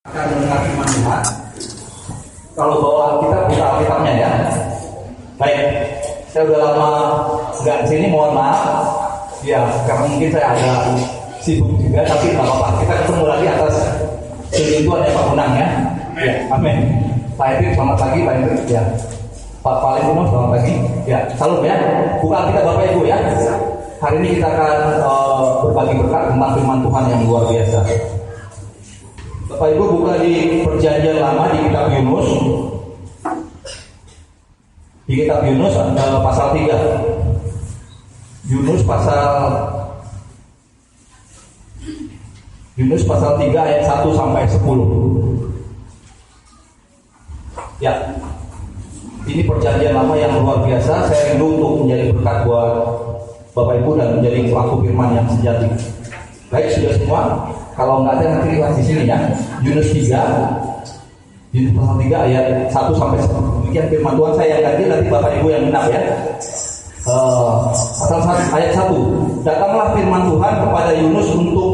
Akan mendengar firman Tuhan. Kalau bawa Alkitab, buka Alkitabnya ya. Baik, saya udah lama nggak sini, mohon maaf. Ya, karena mungkin saya agak sibuk juga, tapi nggak apa-apa. Kita ketemu lagi atas ketentuan Pak Unang ya. Ya, amin. Pak Hendrik, selamat pagi Pak Hendrik. Ya, Pak Palembang, selamat pagi. Ya, salam ya. Buka Alkitab Bapak Ibu ya. Hari ini kita akan berbagi berkat tentang firman Tuhan yang luar biasa. Bapak Ibu buka di Perjanjian Lama di kitab Yunus. Di kitab Yunus pasal 3. Yunus pasal 3 ayat 1 sampai 10. Ya. Ini Perjanjian Lama yang luar biasa. Saya rindu untuk menjadi berkat buat Bapak Ibu dan menjadi pelaku firman yang sejati. Baik, sudah semua. Kalau nggak ada nanti lihat di sini ya. Yunus 3, Yunus pasal 3 ayat 1 sampai 10. Demikian firman Tuhan, saya yang ganti, nanti Bapak Ibu yang genap ya. Pasal 1 ayat 1. Datanglah firman Tuhan kepada Yunus untuk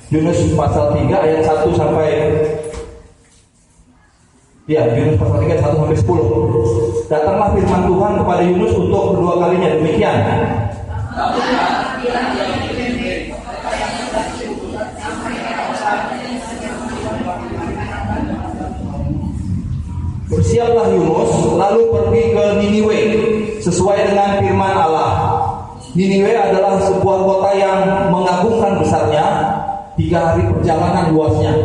Yunus pasal 3 ayat 1 sampai Yunus pasal 3 ayat 1 sampai 10. Datanglah firman Tuhan kepada Yunus untuk kedua kalinya, demikian. Bersiaplah Yunus, lalu pergi ke Niniwe sesuai dengan firman Allah. Niniwe adalah sebuah kota yang mengagumkan besarnya, 3 hari perjalanan luasnya.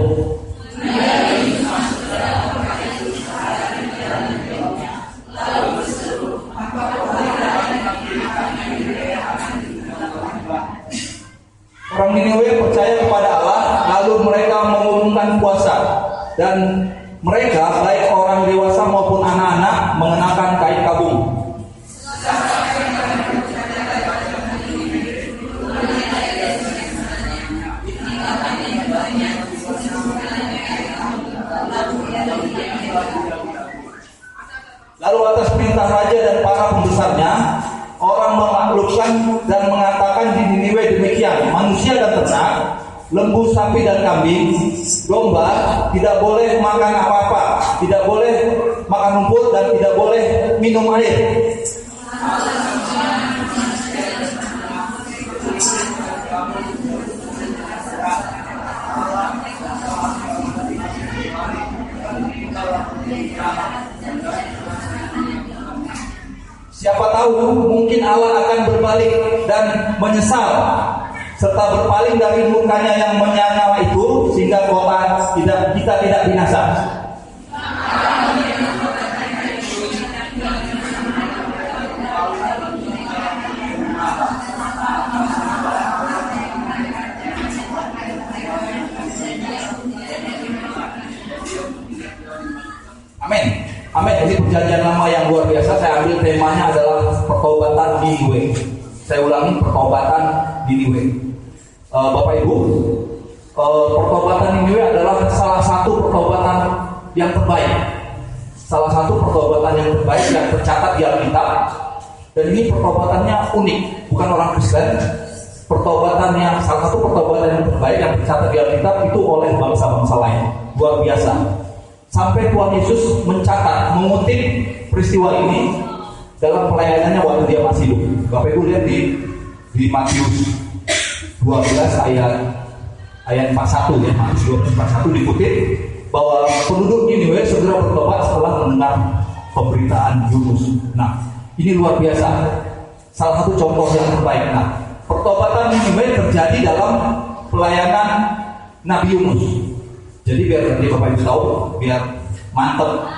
Orang Niniwe percaya kepada Allah, lalu mereka mengumumkan puasa, dan mereka baik orang dewasa maupun anak-anak mengenakan kain kabung. Lalu atas perintah raja dan para pembesarnya, orang menaklukkan dan mengatakan di Niniwe demikian: manusia dan ternak, lembu, sapi dan kambing, domba tidak boleh makan apa-apa, tidak boleh makan rumput dan tidak boleh minum air. Siapa tahu mungkin Allah akan berbalik dan menyesal serta berpaling dari murkanya yang menyala itu, sehingga kota kita tidak binasa. Amin. Amin. Ini Perjanjian Lama yang luar biasa. Saya ambil temanya adalah pertobatan Niniwe. Saya ulangi, pertobatan Niniwe. Bapak Ibu, pertobatan Niniwe adalah salah satu pertobatan yang terbaik. Salah satu pertobatan yang terbaik yang tercatat di Alkitab. Dan ini pertobatannya unik, bukan orang Kristen. Pertobatannya, salah satu pertobatan yang terbaik yang tercatat di Alkitab itu oleh bangsa-bangsa lain. Luar biasa. Sampai Tuhan Yesus mencatat, mengutip peristiwa ini dalam pelayanannya waktu dia masih hidup. Bapak Ibu lihat di Matius 12 ayat 41 ya, Matius 12 41 dikutip bahwa penduduk Niniwe segera bertobat setelah mendengar pemberitaan Yunus. Nah, ini luar biasa. Salah satu contoh yang terbaik. Nah, pertobatan Niniwe terjadi dalam pelayanan Nabi Yunus. Jadi biar nanti Bapak Ibu tahu, biar mantap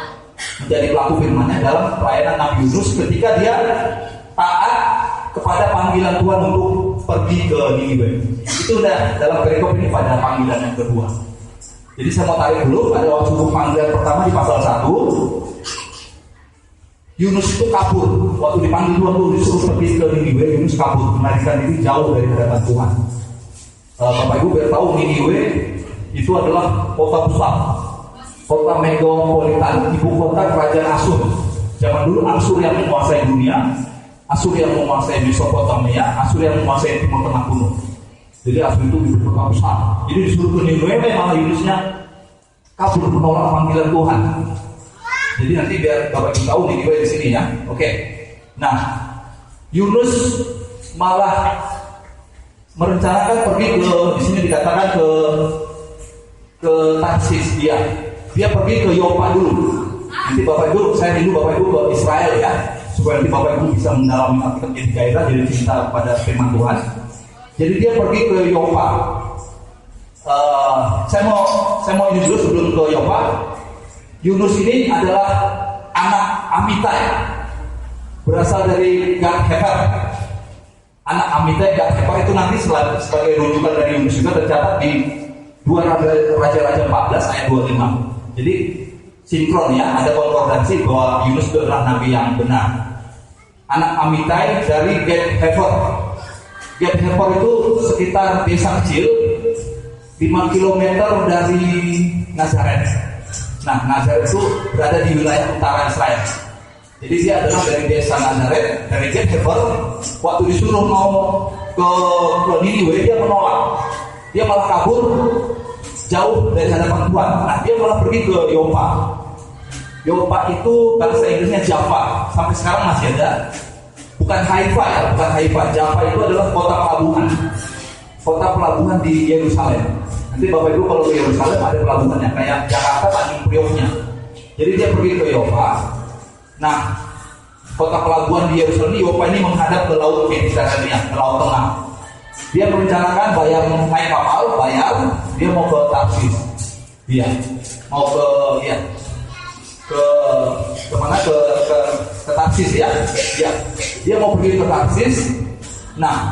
menjadi pelaku firman-Nya dalam pelayanan Nabi Yunus ketika dia taat kepada panggilan Tuhan untuk pergi ke Niniwe. Itu udah dalam perikop ini pada panggilan yang kedua. Jadi saya mau tarik dulu, ada waktu panggilan pertama di pasal 1. Yunus itu kabur. Waktu dipanggil Tuhan untuk disuruh pergi ke Niniwe, Yunus kabur, melarikan diri jauh dari hadapan Tuhan. Bapak Ibu biar tahu, Niniwe itu adalah kota besar, kota megapolitan, ibu kota kerajaan Asur. Zaman dulu Asur yang menguasai dunia, Asur yang menguasai Mesopotamia, Asur yang menguasai Timur Tengah kuno. Jadi asli itu ibu kota besar. Jadi disuruh ke Niniwe, malah Yunusnya kabur menolak panggilan Tuhan. Jadi nanti biar Bapak Ibu tahu Niniwe di sini ya. Oke. Nah, Yunus malah merencanakan pergi ke, di sini dikatakan ke Tarsis dia. Dia pergi ke Yopa dulu. Nanti Bapak Ibu, saya rindu Bapak Ibu ke Israel ya, supaya nanti Bapak Ibu bisa mendalami Alkitab jadi gairah, jadi cinta kepada firman Tuhan. Jadi dia pergi ke Yopa. Saya mau ini dulu sebelum ke Yopa. Yunus ini adalah anak Amitai, berasal dari Gad Hefer. Anak Amitai Gad Hefer itu nanti sebagai rujukan dari Yunus juga tercatat di 2 Raja-Raja 14 ayat 25. Jadi sinkron ya, ada konkordansi bahwa Yunus itu adalah nabi yang benar. Anak Amitai dari Gad Hefer. Gad Hefer itu sekitar desa kecil 5 km dari Nazaret. Nah, Nazaret itu berada di wilayah utara Israel. Jadi dia adalah dari desa Nazaret, dari Gad Hefer. Waktu disuruh mau ke Niniwe, dia menolak. Dia malah kabur jauh dari hadapan Tuhan. Nah, dia malah pergi ke Yopa. Yopa itu bahasa Inggrisnya Jaffa. Sampai sekarang masih ada. Bukan Haifa ya, bukan Haifa. Jaffa itu adalah kota pelabuhan. Kota pelabuhan di Yerusalem. Nanti Bapak Ibu kalau ke Yerusalem ada pelabuhannya kayak Jakarta Tanjung Prioknya. Jadi dia pergi ke Yopa. Nah, kota pelabuhan di Yerusalem, Yopa ini menghadap ke Laut Mediterania, ke Laut Tengah. Dia merencanakan naik kapal, dia mau ke Tarsis. Dia mau ke mana? Ke Tarsis ya. Dia mau pergi ke Tarsis. Nah,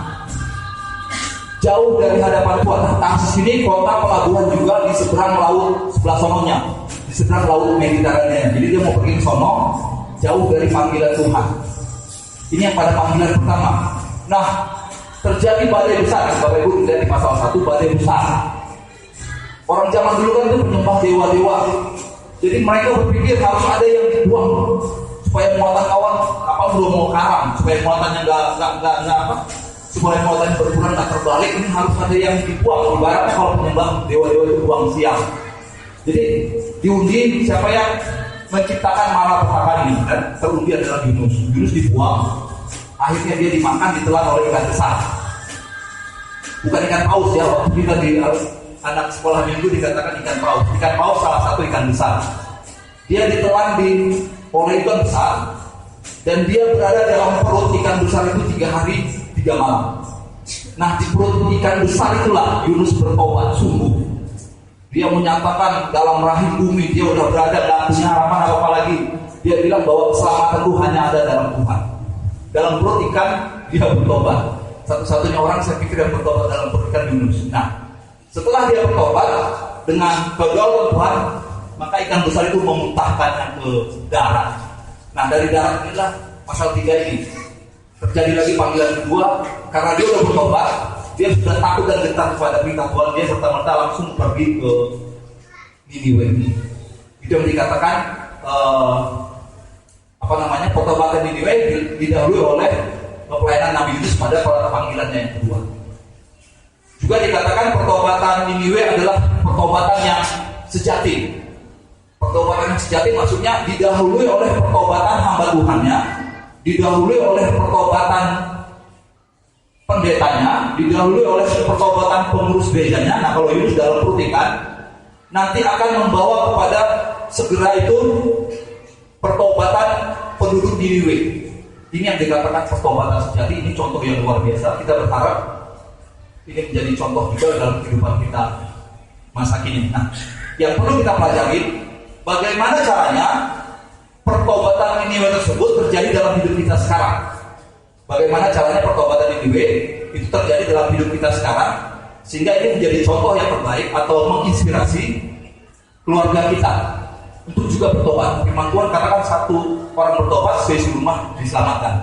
jauh dari hadapan Tuhan. Nah, Tarsis ini kota pelabuhan juga di seberang laut sebelah sononya, di seberang Laut Mediterania. Jadi dia mau pergi ke sono, jauh dari panggilan Tuhan. Ini yang pada panggilan pertama. Nah, terjadi badai besar. Bapak Ibu lihat di pasal 1, badai besar. Orang zaman dulu kan itu menyembah dewa-dewa. Jadi mereka berpikir harus ada yang dibuang supaya muatan kapal belum mau karam, supaya muatannya supaya muatannya berkurang nggak terbalik. Ini harus ada yang dibuang. Ibaratnya kalau menyembah dewa-dewa itu buang siang. Jadi diundi siapa yang menciptakan malapetaka ini, dan terundi adalah Yunus. Yunus dibuang. Akhirnya dia dimakan, ditelan oleh ikan besar. Bukan ikan paus ya, waktu kita di anak sekolah minggu dikatakan ikan paus. Ikan paus salah satu ikan besar. Dia ditelan oleh ikan besar, dan dia berada dalam perut ikan besar itu 3 hari 3 malam. Nah, di perut ikan besar itulah Yunus bertobat sungguh. Dia menyatakan dalam rahim bumi dia udah berada, dan punya harapan apa lagi. Dia bilang bahwa keselamatan itu hanya ada dalam Tuhan. Dalam perut ikan dia bertobat. Satu-satunya orang saya pikir yang bertobat dalam perut ikan Yunus. Nah, setelah dia bertobat dengan kedaulatan Tuhan, maka ikan besar itu memuntahkannya ke darat. Nah, dari darat inilah pasal 3 ini terjadi lagi panggilan kedua. Karena dia sudah bertobat, dia sudah takut dan gentar kepada perintah Tuhan. Dia serta-merta langsung pergi ke Niniwe. Itu yang dikatakan pertobatan Niniwe didahului oleh pelayanan Nabi Yunus pada panggilannya yang kedua. Juga dikatakan pertobatan Niniwe adalah pertobatan yang sejati. Pertobatan yang sejati maksudnya didahului oleh pertobatan hamba Tuhannya, didahului oleh pertobatan pendetanya, didahului oleh pertobatan pengurus gerejanya. Nah, kalau Yunus dalam perut ikan, nanti akan membawa kepada segera itu pertobatan penduduk Niniwe. Ini yang dikatakan pertobatan sejati. Ini contoh yang luar biasa. Kita berharap ini menjadi contoh juga dalam kehidupan kita masa kini. Nah, yang perlu kita pelajari, bagaimana caranya pertobatan Niniwe tersebut terjadi dalam hidup kita sekarang. Bagaimana caranya pertobatan Niniwe itu terjadi dalam hidup kita sekarang, sehingga ini menjadi contoh yang terbaik atau menginspirasi keluarga kita untuk juga bertobat. Firman Tuhan katakan satu orang bertobat, serumah diselamatkan.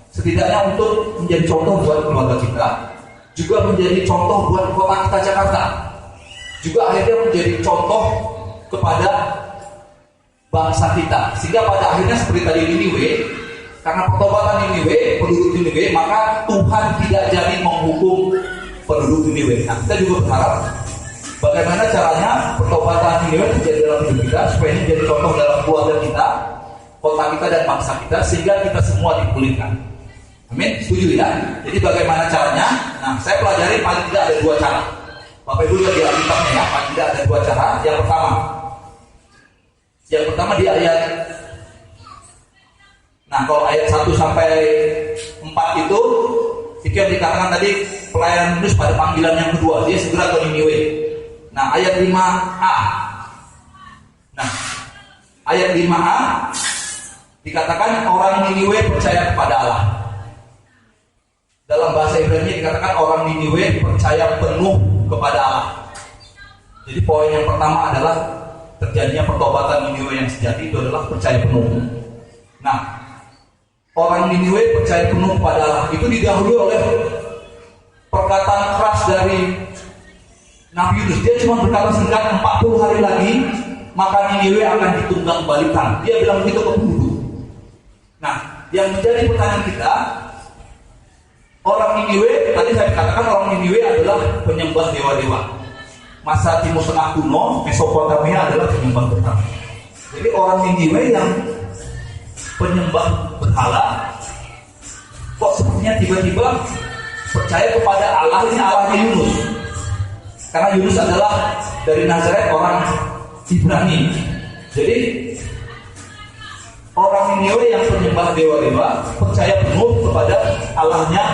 Setidaknya untuk menjadi contoh buat keluarga kita, juga menjadi contoh buat kota kita Jakarta, juga akhirnya menjadi contoh kepada bangsa kita. Sehingga pada akhirnya seperti tadi Niniwe, karena pertobatan Niniwe, penduduk Niniwe, maka Tuhan tidak jadi menghukum penduduk Niniwe. Nah, kita juga berharap bagaimana caranya pertobatan Niniwe terjadi dalam hidup kita supaya ini jadi contoh dalam keluarga kita, kota kita dan bangsa kita, sehingga kita semua dipulihkan. Amin, setuju ya? Jadi bagaimana caranya? Nah, saya pelajari paling tidak ada 2 cara. Bapak Ibu lihat di Alkitabnya ya, paling tidak ada 2 cara. Yang pertama di ayat, nah kalau ayat 1 sampai 4 itu yang dikatakan tadi pelayan Yunus pada panggilan yang kedua, dia segera ke Niniwe. Nah ayat 5a, nah ayat 5a dikatakan orang Niniwe percaya kepada Allah. Dalam bahasa Ibrani dikatakan orang Niniwe percaya penuh kepada Allah. Jadi poin yang pertama adalah terjadinya pertobatan Niniwe yang sejati itu adalah percaya penuh. Nah, orang Niniwe percaya penuh kepada Allah itu didahului oleh perkataan keras dari Nabi Yunus. Dia cuma berkata singkat, 40 hari lagi maka Niniwe akan ditunggang balikan. Dia bilang begitu ke penduduk. Nah, yang menjadi pertanyaan kita, orang Niniwe, tadi saya katakan orang Niniwe adalah penyembah dewa-dewa. Masa Timur Tengah kuno, Mesopotamia adalah penyembah berhala. Jadi orang Niniwe yang penyembah berhala, kok sepertinya tiba-tiba percaya kepada Allah, ini Allahnya Yunus. Karena Yunus adalah dari Nazaret, orang Ibrani. Jadi orang Niniwe yang penyembah dewa-dewa percaya penuh kepada Allahnya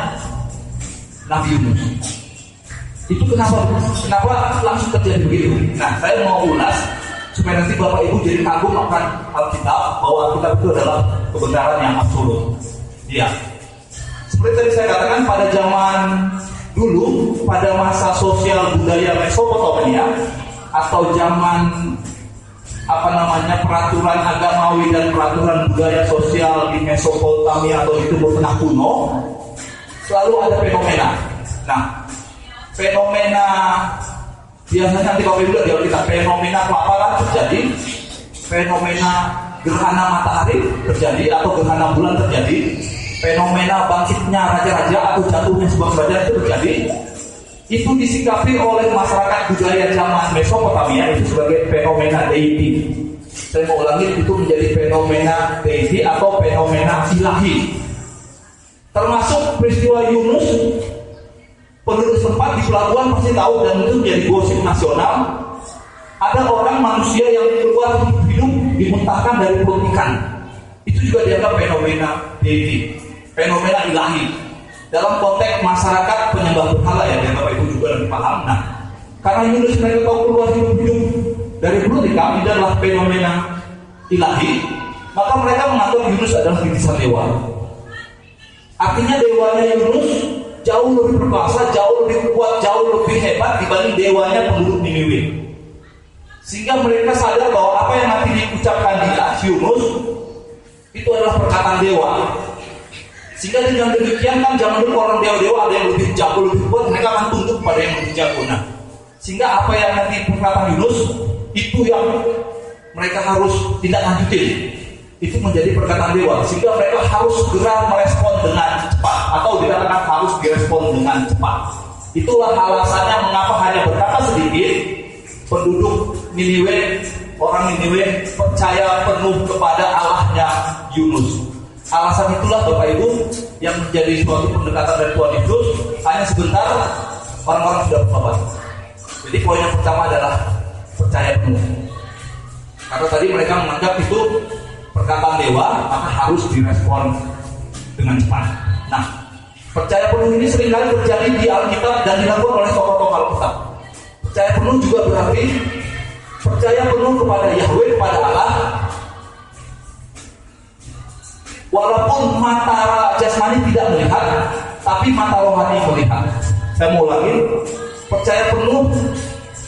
Nabi Yunus. Itu kenapa langsung terjadi begitu? Nah, saya mau ulas supaya nanti Bapak Ibu jadi kagum akan Alkitab, bahwa Alkitab itu adalah kebenaran yang absolut. Iya. Seperti tadi saya katakan, pada zaman dulu, pada masa sosial budaya Mesopotamia atau zaman peraturan agamawi dan peraturan budaya sosial di Mesopotamia atau di Timur Tengah kuno, selalu ada fenomena. Nah, fenomena biasanya nanti kalau Ibu lihat kita fenomena kelaparan terjadi, fenomena gerhana matahari terjadi atau gerhana bulan terjadi, fenomena bangkitnya raja-raja atau jatuhnya sebuah kerajaan itu terjadi. Itu disikapi oleh masyarakat budaya zaman Mesopotamia itu sebagai fenomena deity. Saya mau ulangi, itu menjadi fenomena deity atau fenomena ilahi. Termasuk peristiwa Yunus, penduduk setempat di pelabuhan pasti tahu dan itu menjadi gosip nasional. Ada orang manusia yang keluar hidup dimuntahkan dari perut ikan. Itu juga dianggap fenomena deity, fenomena ilahi. Dalam konteks masyarakat penyembah berhala ya, dan Bapak Ibu juga lebih paham. Nah, karena Yunus mereka tahu keluar hidup dari perut ikan, ini adalah fenomena ilahi, maka mereka menganggap Yunus adalah bingkisan dewa. Artinya dewanya Yunus jauh lebih berkuasa, jauh lebih kuat, jauh lebih hebat dibanding dewanya penduduk Niniwe. Sehingga mereka sadar bahwa apa yang nanti diucapkan dia, Yunus, itu adalah perkataan dewa. Sehingga dengan demikian kan zaman dulu orang dewa-dewa ada yang lebih jago, lebih kuat, mereka akan tunduk pada yang lebih jago. Nah, sehingga apa yang nanti perkataan Yunus itu yang mereka harus tindak lanjutin. Itu menjadi perkataan dewa, sehingga mereka harus segera merespon dengan cepat, atau dikatakan harus direspon dengan cepat. Itulah alasannya mengapa hanya berkata sedikit penduduk Niniwe, orang Niniwe percaya penuh kepada Allahnya Yunus. Alasan itulah Bapak Ibu yang menjadi suatu pendekatan dari Tuhan Yesus, hanya sebentar orang-orang sudah bertobat. Jadi poin yang pertama adalah percaya penuh. Karena tadi mereka menganggap itu perkataan dewa, maka harus direspon dengan cepat. Nah, percaya penuh ini seringkali terjadi di Alkitab dan dilakukan oleh tokoh-tokoh Alkitab. Percaya penuh juga berarti percaya penuh kepada Yahweh, kepada Allah, walaupun mata jasmani tidak melihat, tapi mata rohani melihat. Saya mau ulangi, percaya penuh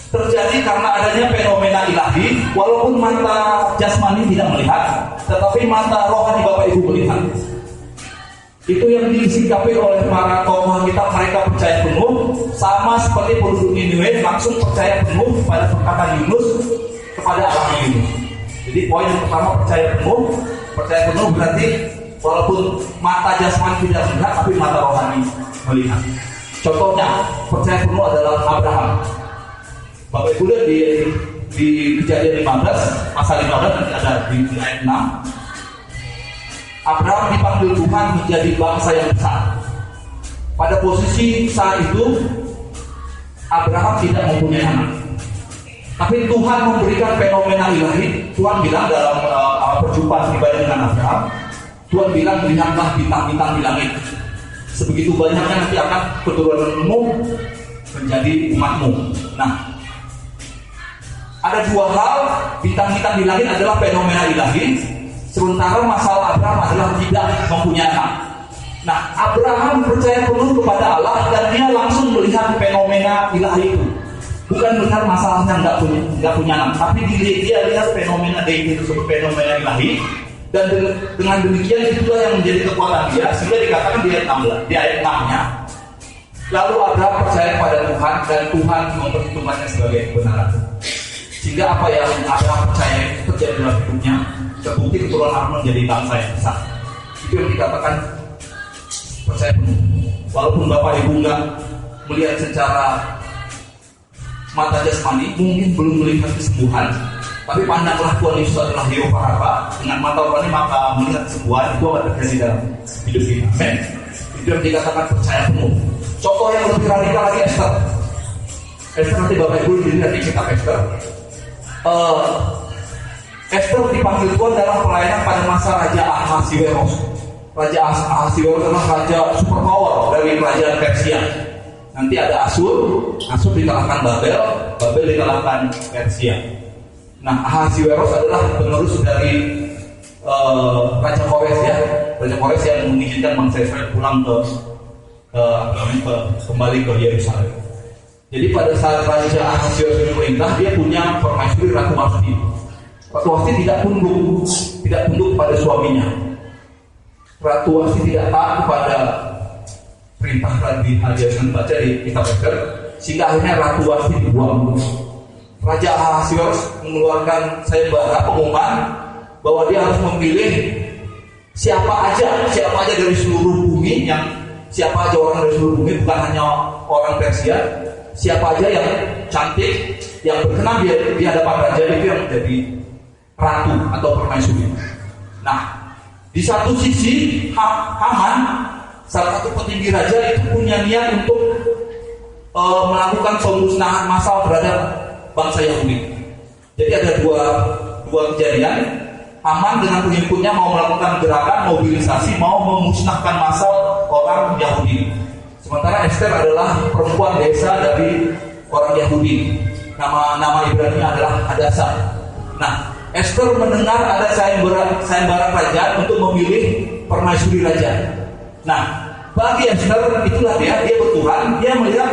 terjadi karena adanya fenomena ilahi, walaupun mata jasmani tidak melihat, tetapi mata rohani Bapak Ibu melihat. Itu yang disikapi oleh para tokoh kita, mereka percaya penuh, sama seperti penduduk Niniwe langsung percaya penuh pada perkataan Yunus kepada Allah Yunus. Jadi poin yang pertama percaya penuh berarti walaupun mata jasmani tidak melihat, tapi mata rohani melihat. Contohnya percaya penuh adalah Abraham. Bapak Ibu lihat di Kejadian 15 pasal 15 nanti ada di ayat 6. Abraham dipanggil Tuhan menjadi bangsa yang besar. Pada posisi saat itu Abraham tidak mempunyai anak, tapi Tuhan memberikan fenomena ilahi. Tuhan bilang dalam perjumpaan pribadi dengan Abraham, Tuhan bilang, lihatlah bintang-bintang di langit, sebegitu banyaknya nanti akan keturunanmu menjadi umatmu. Nah, ada dua hal. Bintang-bintang di langit adalah fenomena ilahi, sementara masalah Abraham adalah tidak mempunyai anak. Nah, Abraham percaya penuh kepada Allah dan dia langsung melihat fenomena ilahi itu. Bukan melihat masalahnya nggak punya anak, tapi dia lihat fenomena itu sebagai fenomena ilahi. Dan dengan demikian itulah yang menjadi kekuatan dia, sehingga dikatakan di ayat 16, di ayat 6-nya, lalu Abraham percaya pada Tuhan dan Tuhan memperhitungkannya sebagai kebenaran. Sehingga apa yang Abraham percaya itu terjadi dalam hidupnya, terbukti keturunan Abraham menjadi bangsa yang besar. Itu yang dikatakan percaya penuh. Walaupun Bapak Ibu nggak melihat secara mata jasmani, mungkin belum melihat kesembuhan, tapi pandanglah Tuhan Yesus adalah Yehova Rafa, dengan mata rohani maka melihat kesembuhan itu akan terjadi dalam hidup kita. Amin. Itu yang dikatakan percaya penuh. Contoh yang lebih radikal lagi Esther. Esther nanti Bapak Ibu dilihat di kitab Esther. Esther dipanggil Tuhan dalam pelayanan pada masa Raja Ahasiweros. Raja Ahasiweros adalah raja superpower dari kerajaan Persia. Nanti ada Asur dikalahkan Babel dikalahkan Persia. Nah, Ahasiweros adalah penerus dari Raja Kores ya. Raja Kores yang mengizinkan bangsa Israel pulang kembali ke Yerusalem. Jadi pada saat Raja Ahasiweros memerintah, dia punya permaisuri Ratu Wasti. Ratu Wasti tidak tunduk pada suaminya. Ratu Wasti tidak taat kepada perintah Raja yang baca di kitab Esther, sehingga akhirnya Ratu Wasti dibuang. Raja Ahasiweros mengeluarkan sayembara pengumuman bahwa dia harus memilih siapa aja dari seluruh bumi, siapa aja orang dari seluruh bumi, bukan hanya orang Persia, siapa aja yang cantik, yang berkenan di hadapan raja itu yang menjadi ratu atau permaisuri. Nah, di satu sisi Haman, salah satu petinggi raja, itu punya niat untuk melakukan pemusnahan massal terhadap bangsa Yahudi. Jadi ada dua kejadian. Haman dengan pengikutnya mau melakukan gerakan mobilisasi, mau memusnahkan massal orang Yahudi. Sementara Esther adalah perempuan desa dari orang Yahudi. Nama Ibrani adalah Hadasa. Nah, Esther mendengar ada sayembara kerajaan untuk memilih permaisuri raja. Nah, bagi Esther itulah dia bertuhan, dia melihat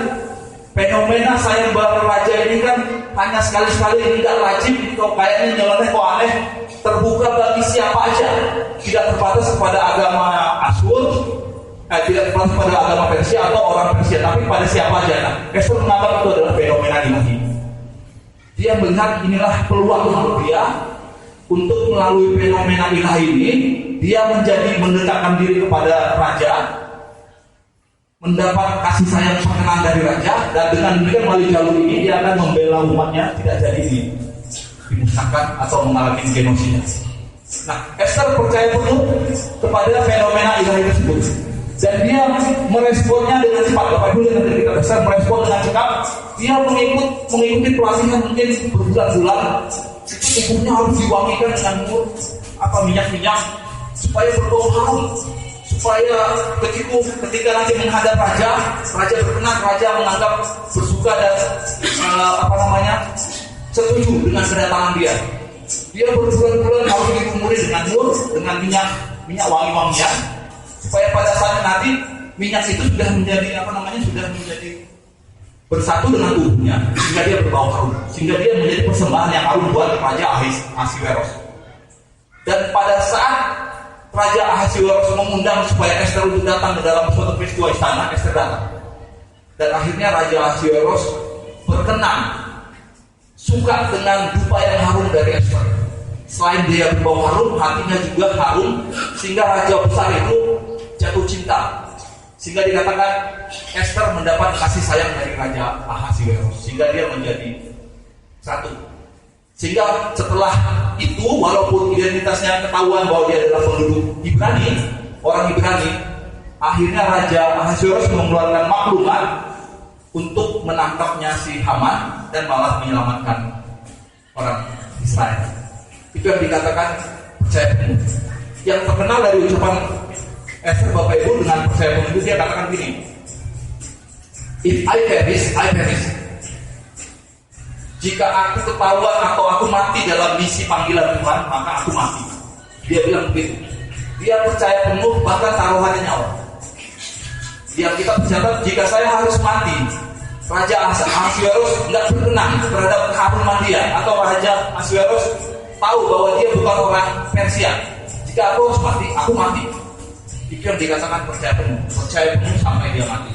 fenomena sayembara raja ini kan hanya sekali-sekali, tidak lazim, kok kayaknya nyeleneh kok aneh, terbuka bagi siapa aja, tidak terbatas kepada agama Asur, tidak terbatas kepada agama Persia atau orang Persia, tapi pada siapa aja. Nah, Esther menganggap itu adalah fenomena ilahi. Dia melihat inilah peluang untuk dia untuk melalui fenomena ilahi ini, dia mendekatkan diri kepada raja, mendapat kasih sayang perkenan dari raja, dan dengan demikian melalui jalur ini dia akan membela umatnya tidak jadi dimusnahkan atau mengalami genosida. Nah, Esther percaya penuh kepada fenomena ilahi tersebut, dan dia meresponnya dengan cepat. Bapak Ibu lihat dari kitab Esther, merespon dengan cepat. Dia mengikuti pelatihan mungkin berbulan-bulan. Itu tubuhnya harus diwangikan dengan minyak supaya berbau harum, supaya ketika nanti menghadap raja berkenan, raja menganggap bersuka dan setuju dengan kedatangan dia. Dia berbulan-bulan harus dilumuri dengan minyak wangi-wangian, supaya pada saat nanti minyak itu sudah menjadi bersatu dengan tubuhnya, sehingga dia berbau harum, sehingga dia menjadi persembahan yang harum buat Raja Ahasiweros. Dan pada saat Raja Ahasiweros mengundang supaya Esther untuk datang ke dalam suatu peristiwa istana, Esther datang. Dan akhirnya Raja Ahasiweros berkenan, suka dengan dupa yang harum dari Esther. Selain dia berbau harum, hatinya juga harum, sehingga raja besar itu jatuh cinta. Sehingga dikatakan Esther mendapat kasih sayang dari Raja Ahasiweros, sehingga dia menjadi satu. Sehingga setelah itu, walaupun identitasnya ketahuan bahwa dia adalah penduduk Ibrani, orang Ibrani, akhirnya Raja Ahasiweros mengeluarkan maklumat untuk menangkapnya si Haman dan malah menyelamatkan orang Israel. Itu yang dikatakan percaya penuh. Yang terkenal dari ucapan Esther, Bapak Ibu, dengan percaya penuh itu dia katakan gini, if I perish, I perish. Jika aku ketahuan atau aku mati dalam misi panggilan Tuhan, maka aku mati. Dia bilang begitu. Dia percaya penuh, bahkan taruhannya nyawa. Dia kita berkata, jika saya harus mati, Raja Ahasiweros nggak berkenan terhadap keharuman dia, atau Raja Ahasiweros tahu bahwa dia bukan orang Persia. Jika aku harus mati, aku mati. Itu yang dikatakan percaya penuh sampai dia mati.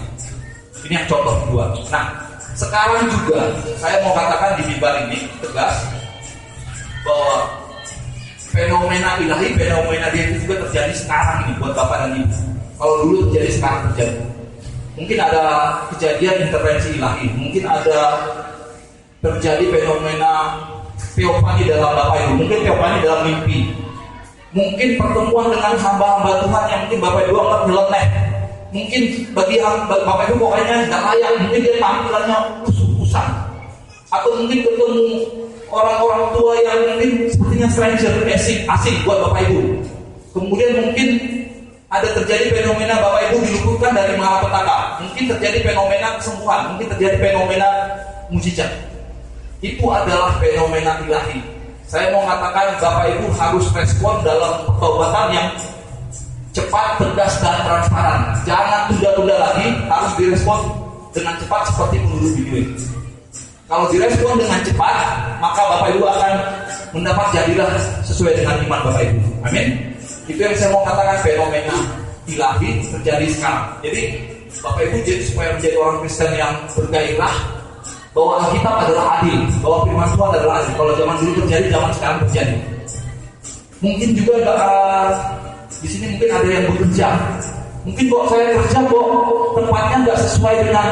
Ini yang contoh kedua. Nah, sekarang juga saya mau katakan di mimbar ini tegas bahwa fenomena ilahi, fenomena dia itu juga terjadi sekarang ini buat Bapak dan Ibu. Kalau dulu terjadi, sekarang terjadi. Mungkin ada kejadian intervensi ilahi, mungkin ada terjadi fenomena teofani dalam Bapak Ibu, mungkin teofani dalam mimpi, mungkin pertemuan dengan hamba-hamba Tuhan yang mungkin Bapak Ibu anggap nyeleneh. Mungkin bagi Bapak Ibu pokoknya nggak layak, mungkin dia tampilannya kusut-kusan, atau mungkin ketemu orang-orang tua yang mungkin sepertinya stranger, asing buat Bapak Ibu. Kemudian mungkin ada terjadi fenomena Bapak Ibu diluputkan dari malapetaka, mungkin terjadi fenomena kesembuhan, mungkin terjadi fenomena mujizat. Itu adalah fenomena ilahi. Saya mau katakan Bapak Ibu harus respon dalam pertobatan yang cepat, tegas, dan transparan. Jangan tunda-tunda lagi, harus direspon dengan cepat seperti penduduk video ini. Kalau direspon dengan cepat, maka Bapak Ibu akan mendapat jadilah sesuai dengan iman Bapak Ibu. Amin. Itu yang saya mau katakan, fenomena ilahi terjadi sekarang. Jadi Bapak Ibu supaya menjadi orang Kristen yang bergairah bahwa Alkitab adalah adil, bahwa firman Tuhan adalah adil. Kalau zaman dulu terjadi, zaman sekarang terjadi. Mungkin juga di sini mungkin ada yang bekerja. Mungkin kok saya kerja kok tempatnya nggak sesuai dengan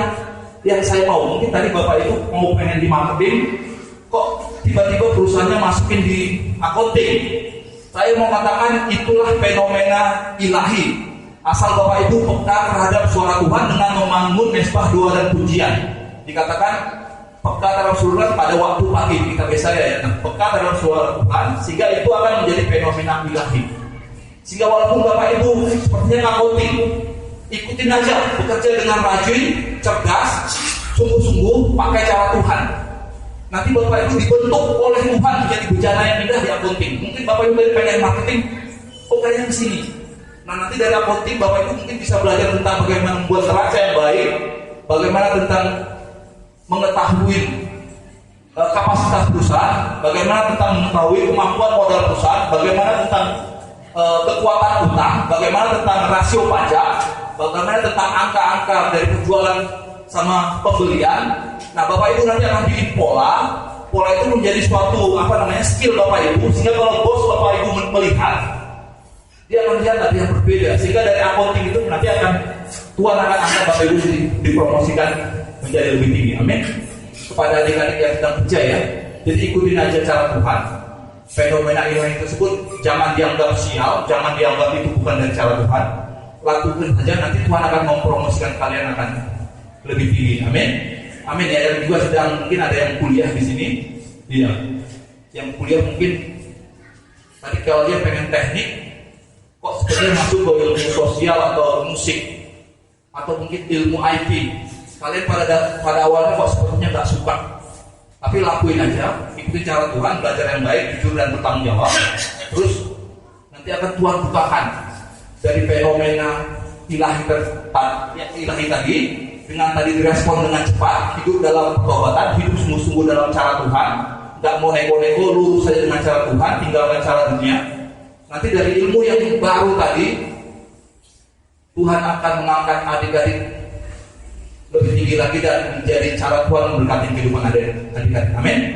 yang saya mau. Mungkin tadi Bapak Ibu mau pengen di marketing, kok tiba-tiba perusahaannya masukin di accounting. Saya mau katakan itulah fenomena ilahi. Asal Bapak Ibu peka terhadap suara Tuhan dengan membangun mesbah doa dan pujian. Dikatakan peka terhadap suara pada waktu pagi, kita biasa ya. Peka terhadap suara Tuhan, sehingga itu akan menjadi fenomena ilahi. Sehingga walaupun Bapak Ibu sepertinya accounting, ikutin aja, bekerja dengan rajin, cerdas, sungguh-sungguh, pakai cara Tuhan. Nanti Bapak Ibu dibentuk oleh Tuhan menjadi bejana yang indah di accounting. Mungkin Bapak Ibu dari pengen marketing, kayaknya ke sini. Nah, nanti dari accounting Bapak Ibu mungkin bisa belajar tentang bagaimana membuat neraca yang baik, bagaimana tentang mengetahui kapasitas perusahaan, bagaimana tentang mengetahui kemampuan modal perusahaan, bagaimana tentang kekuatan utang, bagaimana tentang rasio pajak, bagaimana tentang angka-angka dari penjualan sama pembelian. Nah, Bapak Ibu nanti akan bikin pola itu menjadi suatu skill Bapak Ibu, sehingga kalau bos Bapak Ibu melihat, dia akan lihat ada yang berbeda, sehingga dari accounting itu nanti Tuhan akan angkat Bapak Ibu dipromosikan menjadi lebih tinggi. Amin. Kepada adik-adik yang sedang kerja ya, jadi ikutin aja cara Tuhan. Fenomena ilahi tersebut jangan dianggap sial, jangan dianggap itu bukan dari cara Tuhan. Lakukan saja, nanti Tuhan akan mempromosikan kalian akan lebih tinggi. Amin. Amin ya. Dan juga mungkin ada yang kuliah di sini. Iya. Yang kuliah mungkin tadi kalau dia pengen teknik, kok sebenarnya masuk ke ilmu sosial atau musik atau mungkin ilmu IT. Kalian pada awalnya kok sepertinya nggak suka. Tapi lakuin aja, ikuti cara Tuhan, belajar yang baik, jujur dan bertanggung jawab. Terus nanti akan Tuhan bukakan dari fenomena ilahi tadi, dengan tadi direspon dengan cepat, hidup dalam pertobatan, hidup sungguh-sungguh dalam cara Tuhan, nggak mau nego-nego, lurus saja dengan cara Tuhan, tinggalkan cara dunia. Nanti dari ilmu yang baru tadi, Tuhan akan mengangkat adik-adik lebih tinggi lagi dan menjadi cara Tuhan memberkati kehidupan adik-adik. Amin.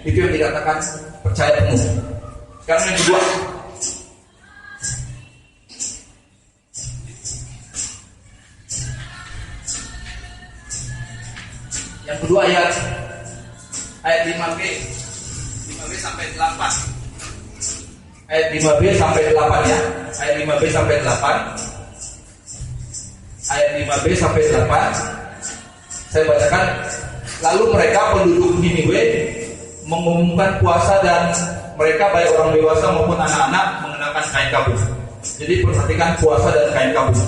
Itu yang dikatakan percaya penuh. Sekarang yang kedua, Yang kedua ayat 5b sampai 8. Ayat 5b sampai 8 ya. Ayat 5b sampai 8. Ayat 5b sampai 8. Saya bacakan. Lalu mereka penduduk Niniwe mengumumkan puasa dan mereka baik orang dewasa maupun anak-anak mengenakan kain kabung. Jadi perhatikan puasa dan kain kabung.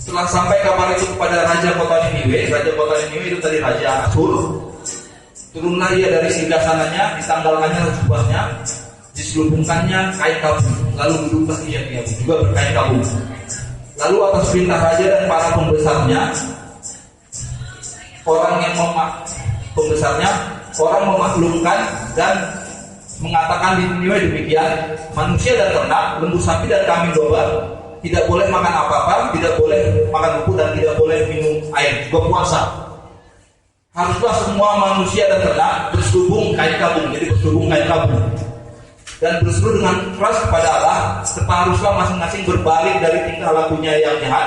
Setelah sampai kabar itu kepada raja kota Niniwe itu tadi Raja Asyur. Turunlah ia dari singgasananya, ditanggalkannya jubahnya, diselubungkannya kain kabung, lalu duduklah ia juga berkain kabung. Lalu atas perintah raja dan para pembesarnya, orang memaklumkan dan mengatakan di Niniwe demikian, manusia dan ternak, lembu sapi dan kambing domba tidak boleh makan apa-apa, tidak boleh makan rumput dan tidak boleh minum air, juga puasa. Haruslah semua manusia dan ternak berselubung kain kabung, jadi berselubung kain kabung dan berseru dengan keras kepada Allah, serta haruslah masing-masing berbalik dari tingkah lakunya yang jahat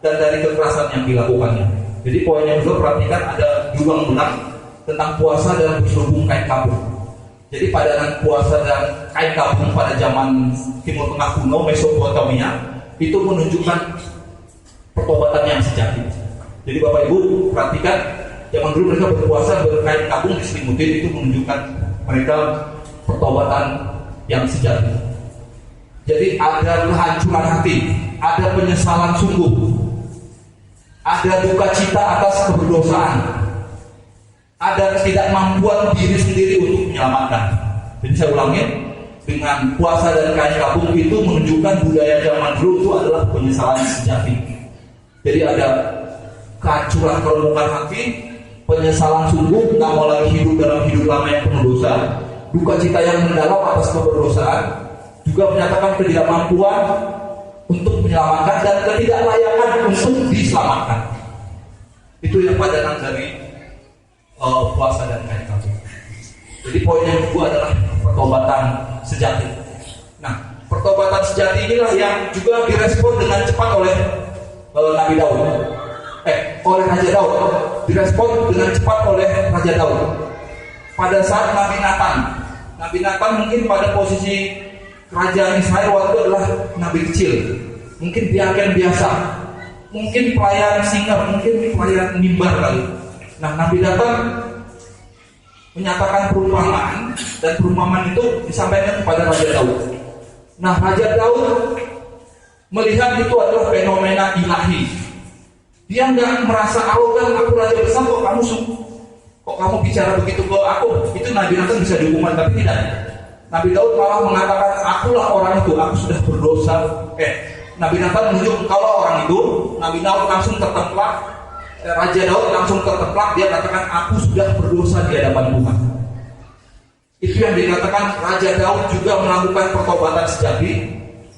dan dari kekerasan yang dilakukannya. Jadi poin yang kedua, perhatikan ada berulang-ulang tentang puasa dan berselubung kain kabung. Jadi padanan puasa dan kain kabung pada zaman Timur Tengah kuno, Mesopotamia, itu menunjukkan pertobatan yang sejati. Jadi Bapak Ibu perhatikan, zaman dulu mereka berpuasa berkain kabung diselimutin, itu menunjukkan mereka pertobatan yang sejati. Jadi ada kehancuran hati, ada penyesalan sungguh, ada duka cita atas keberdosaan, ada ketidakmampuan diri sendiri untuk menyelamatkan. Jadi saya ulangin, dengan puasa dan kain kabung itu menunjukkan budaya zaman dulu itu adalah penyesalan sejati. Jadi ada kehancuran keremukan hati, penyesalan sungguh, tak mau lagi hidup dalam hidup lama yang penuh dosa, duka cita yang mendalam atas keberdosaan, juga menyatakan ketidakmampuan untuk menyelamatkan dan ketidaklayakan untuk diselamatkan. Itu yang padanan dari puasa dan kain kabung. Jadi poin yang kedua adalah pertobatan sejati. Nah, pertobatan sejati inilah yang juga direspon dengan cepat oleh Nabi Daud. Oleh Raja Daud. Direspon dengan cepat oleh Raja Daud. Pada saat Nabi Nathan mungkin pada posisi kerajaan Israel waktu itu adalah nabi kecil, mungkin diaken biasa, mungkin pelayan singer, mungkin pelayan mimbar kali. Nah, Nabi Nathan menyatakan perumpamaan, dan perumpamaan itu disampaikan kepada Raja Daud. Nah, Raja Daud melihat itu adalah fenomena ilahi. Dia nggak merasa arogan, aku raja besar kok kamu bicara begitu ke aku. Itu Nabi Nathan bisa dihukuman, tapi tidak. Nabi Daud malah mengatakan, akulah orang itu, aku sudah berdosa. Nabi Nathan menunjuk kalau orang itu. Nabi Daud langsung tertemplak. Raja Daud langsung tertemplak. Dia katakan, aku sudah berdosa di hadapan Tuhan. Itu yang dikatakan Raja Daud juga melakukan pertobatan sejati,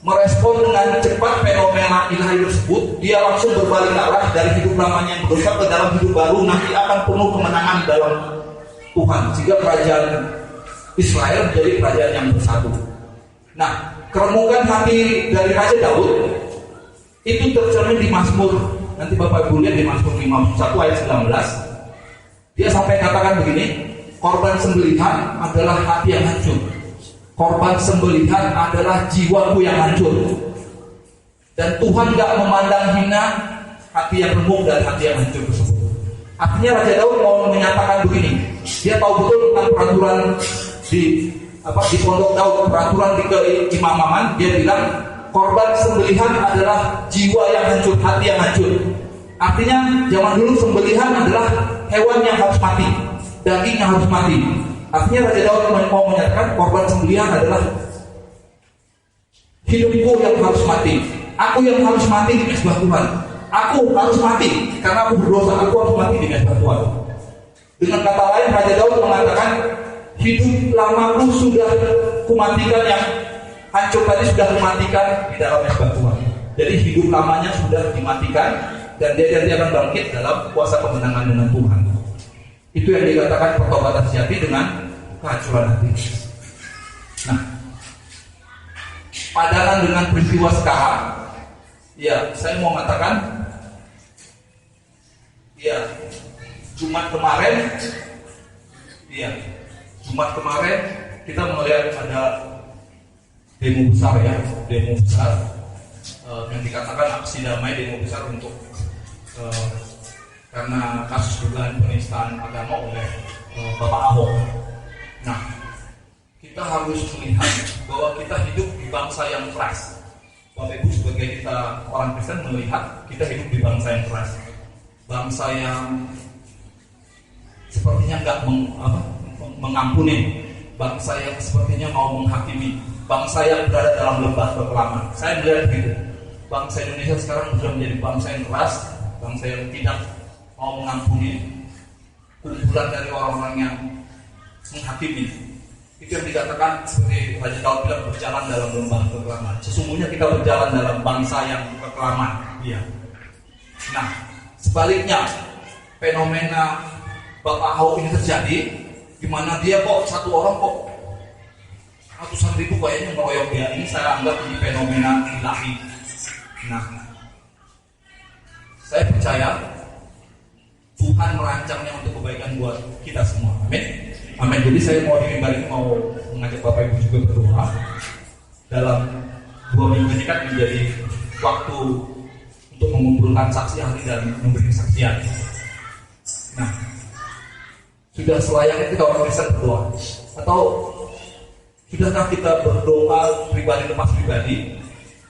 merespon dengan cepat fenomena ilahi tersebut. Dia langsung berbalik arah dari hidup lamanya yang berdosa ke dalam hidup baru, nanti akan penuh kemenangan dalam Tuhan, sehingga kerajaan Israel menjadi kerajaan yang bersatu. Nah, keremukan hati dari Raja Daud itu tercermin di Mazmur. Nanti Bapak Ibu lihat di Mazmur 51 ayat 19. Dia sampai katakan begini, korban sembelihan adalah hati yang hancur. Korban sembelihan adalah jiwaku yang hancur. Dan Tuhan gak memandang hina hati yang remuk dan hati yang hancur tersebut. Artinya Raja Daud mau menyatakan begini, dia tahu betul tentang peraturan di Pondok Daud, peraturan di keimaman. Dia bilang korban sembelihan adalah jiwa yang hancur, hati yang hancur. Artinya zaman dulu sembelihan adalah hewan yang harus mati, daging yang harus mati. Artinya Raja Daud mau menyatakan korban sembelihan adalah hidupku yang harus mati, aku yang harus mati di mezbah Tuhan. Aku harus mati karena aku berdosa, aku harus mati di mezbah Tuhan. Dengan kata lain, Raja Daud mengatakan, hidup lamaku sudah kumatikan, yang hancur tadi sudah kumatikan di dalam mezbah Tuhan. Jadi hidup lamanya sudah dimatikan, dan dia akan bangkit dalam kuasa kemenangan dengan Tuhan. Itu yang dikatakan pertobatan sejati dengan kehancuran hati. Nah, padanan dengan peristiwa sekarang, ya saya mau mengatakan, ya Jumat kemarin, Jumat kemarin kita melihat ada demo besar yang dikatakan aksi damai, demo besar untuk karena kasus dugaan penistaan agama oleh Bapak Ahok. Nah, kita harus melihat bahwa kita hidup di bangsa yang keras. Bapak Ibu, sebagai kita orang Kristen melihat kita hidup di bangsa yang keras, bangsa yang sepertinya nggak mengampuni, bangsa yang sepertinya mau menghakimi, bangsa yang berada dalam lembah kekelaman. Saya melihat gitu, bangsa Indonesia sekarang sudah menjadi bangsa yang keras, bangsa yang tidak mau mengampuni, kumpulan dari orang-orang yang menghakimi. Itu yang dikatakan seperti Raja Daud bilang, berjalan dalam lembah kekelaman. Sesungguhnya kita berjalan dalam bangsa yang kekelaman. Iya. Nah, sebaliknya fenomena Bapak Ahok ini terjadi, di mana dia kok satu orang kok ratusan ribu kayaknya meroyok dia. Ini saya anggap ini fenomena ilahi. Nah, saya percaya Tuhan merancangnya untuk kebaikan buat kita semua. Amin. Amin. Jadi saya mau di mimbar ini mau mengajak Bapak Ibu juga berdoa. Dalam 2 minggu ini kan menjadi waktu untuk mengumpulkan saksi ahli dan memberi kesaksian. Nah, sudah selayaknya kita orang Kristen berdoa, atau sudahkah kita berdoa pribadi lepas pribadi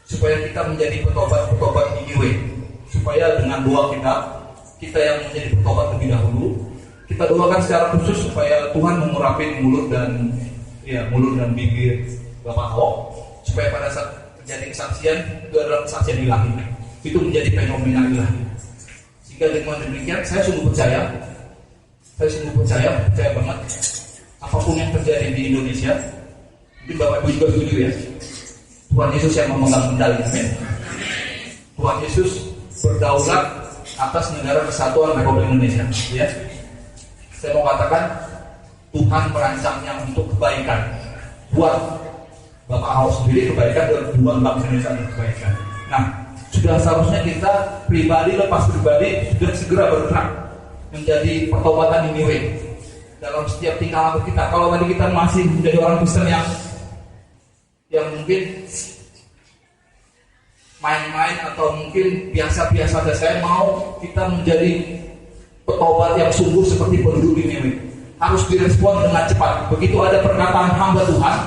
supaya kita menjadi petobat anyway, supaya dengan doa kita yang menjadi petobat lebih dahulu, kita doakan secara khusus supaya Tuhan mengurapi mulut dan bibir Bapak Ahok, supaya pada saat terjadi kesaksian itu adalah kesaksian ilahi, itu menjadi fenomena ilahi. Sehingga dengan demikian saya sungguh percaya banget apapun yang terjadi di Indonesia, mungkin Bapak Ibu juga setuju ya, Tuhan Yesus yang memegang kendali. Amin. Tuhan Yesus berdaulat atas negara kesatuan Republik Indonesia. Ya, saya mau katakan Tuhan merancangnya untuk kebaikan buat Bapak Ahok sendiri, kebaikan, dan buat bangsa Indonesia untuk kebaikan. Nah, sudah seharusnya kita pribadi lepas pribadi sudah segera bergerak menjadi pertobatan ini dalam setiap tingkah laku kita. Kalau tadi kita masih menjadi orang Kristen yang mungkin main-main atau mungkin biasa-biasa saja, saya mau kita menjadi petobat yang sungguh seperti penduduk Niniwe. Harus direspon dengan cepat. Begitu ada perkataan hamba Tuhan,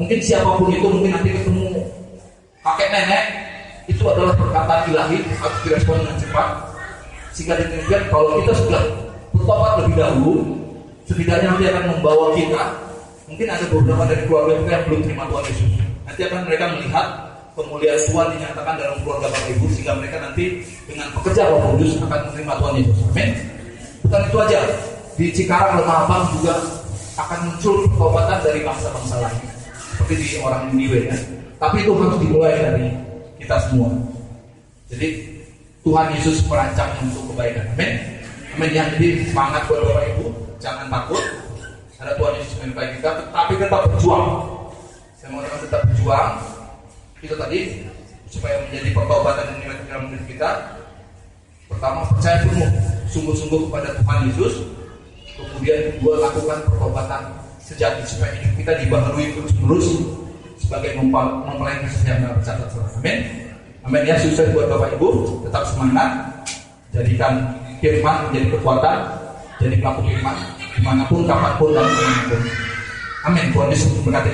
mungkin siapapun itu, mungkin nanti ketemu kakek nenek, itu adalah perkataan ilahi, harus direspon dengan cepat. Sehingga demikian kalau kita sudah bertobat lebih dahulu, setidaknya nanti akan membawa kita, mungkin ada beberapa dari keluarga kita yang belum terima Tuhan Yesus. Nanti akan mereka melihat kemuliaan Tuhan dinyatakan dalam keluarga Bapak Ibu, sehingga mereka nanti dengan pekerja Roh Kudus akan menerima Tuhan Yesus. Amin. Bukan itu aja, di Cikarang Lemah Abang juga akan muncul pertobatan dari bangsa-bangsa lain, seperti di orang Niniwe ya. Tapi itu harus dimulai dari kita semua. Jadi Tuhan Yesus merancangnya untuk kebaikan. Amin. Amin ya. Jadi semangat buat Bapak Ibu, jangan takut. Ada Tuhan Yesus menyertai kita, tetapi tetap berjuang. Saya mau tetap berjuang. Itu tadi supaya menjadi pertobatan yang nilai dalam diri kita. Pertama, percaya penuh, sungguh-sungguh kepada Tuhan Yesus. Kemudian kedua, lakukan pertobatan sejati supaya hidup kita dibaharui terus-menerus sebagai mempelai Kristus yang tercatat. Amin. Amin ya. Sukses buat Bapak Ibu, tetap semangat, jadikan firman menjadi kekuatan, jadi pelaku firman dimanapun, kapanpun, dan dimanapun. Amin. Tuhan Yesus memberkati.